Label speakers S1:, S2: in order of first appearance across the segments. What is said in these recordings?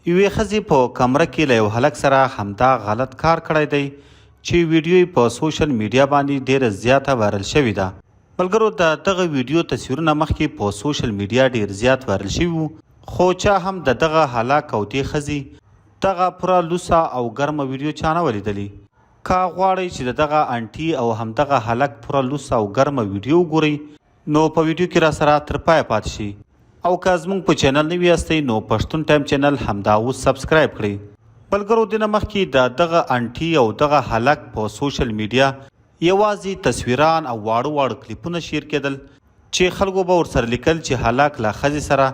S1: یوې ښځې په کمره کې له یو هلک سره همدا غلط کار کړی دی چې ویډیو یې په سوشل میډیا باندې ډیره زیاته وایرل شوې ده. ملګرو، د دغه ویډیو تصویرونه مخکې په سوشل میډیا ډیر زیات وایرل شوي وو، خو چا هم د دغه هلاک او دې ښځې دغه پوره لوڅه او ګرمه ویډیو چا نه ولیدلې. که غواړئ چې د دغه انټي او همدغه هلک پوره لوڅه او ګرمه ویډیو وګورئ نو په ویډیو کې را سره تر پایه پاتې شي. او که زموږ په چینل نوي یاستئ نو پښتون ټایم چینل همدا اوس سبسکرایب کړئ. ملګرو، دې نه مخکې د دغه انټي او دغه هلک په سوشل میډیا یوازې تصویران او واړه کلیپونه شیر کېدل چې خلکو به ورسره لیکل چې هلک له ښځې سره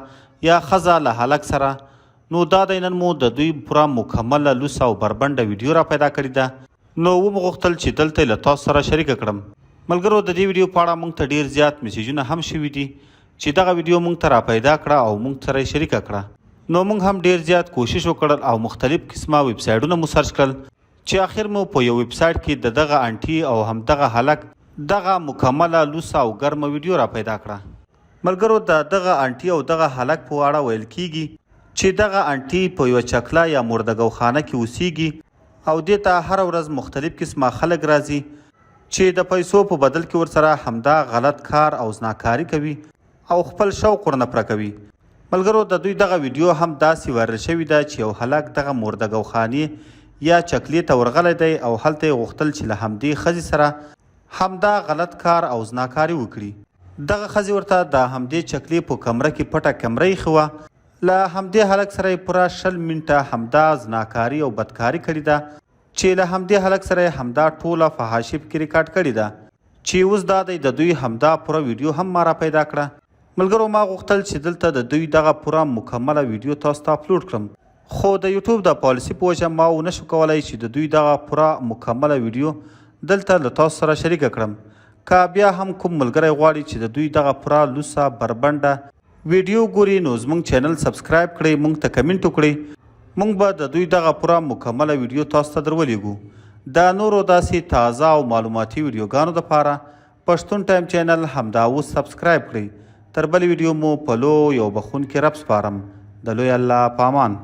S1: یا ښځه له هلک سره. نو دا دی نن مو د دوی پوره مکمله لوڅه او بربنډه ویډیو را پیدا کړې ده، نو ومو غوښتل چې دلته یې له تاسو سره شریکه کړم. ملګرو، د دې ویډیو په اړه موږ ته ډیر زیات میسیجونه هم شوي دي چې دغه ویډیو موږ ته را پیدا کړه او موږ سره یې شریکه کړه. نو موږ هم ډیر زیات کوشش وکړل او مختلف قسمه ویب سایټونه مو سرچ کړل چې آخر مو په یو ویب سایټ کې د دغه انټي او همدغه هلک دغه مکمله لوڅه او ګرمه ویډیو را پیدا کړه. ملګرو، د دغه انټي او دغه هلک په اړه ویل کیږي چې دغه انټي په یوه چکله یا مردګوخانه کې اوسیږي او دې ته هره ورځ مختلف قسمه خلک راځي چې د پیسو په بدل کې ورسره همدا غلط کار او زناکاري کوي او خپل شوق ورنه پوره کوي. ملګرو، د دوی دغه ویډیو هم داسې وایرل شوې ده چې یو هلک دغه مردګوخانې یا چکلې ته ورغلی دی او هلته یې غوښتل چې له همدې ښځې سره همدا غلط کار او زناکاري وکړي. دغه ښځې ورته د همدې چکلې په کمره کې پټه کمره ایښې وه. له همدې هلک سره یې پوره 20 منټه همدا زناکاري او بدکاري کړې ده چې له همدې هلک سره یې همدا ټوله فحاشي پکې ریکارډ کړې ده چې اوس دا دی د دوی همدا پوره ویډیو هم ما را پیدا کړه. ملګرو، ما غوښتل چې دلته د دوی دغه پوره مکمله ویډیو تاسو ته اپلوډ کړم، خو د یوټیوب د پالیسي په وجه ما ونشو کولی چې د دوی دغه پوره مکمله ویډیو دلته له تاسو سره شریکه کړم. که بیا هم کوم ملګری غواړي چې د دوی دغه پوره لوڅه بربنډه ویډیو ګوري نو زموږ چینل سبسکرایب کړئ، موږ ته کمنټ وکړئ، موږ به د دوی دغه پوره مکمله ویډیو تاسو ته درولېږو. د نورو داسې تازه او معلوماتي ویډیوګانو دپاره پښتون ټایم چینل همدا اوس سبسکرایب کړئ. تر بلې ویډیو مو په لوی او بخښونکي رب سپارم. د لوی الله په امان.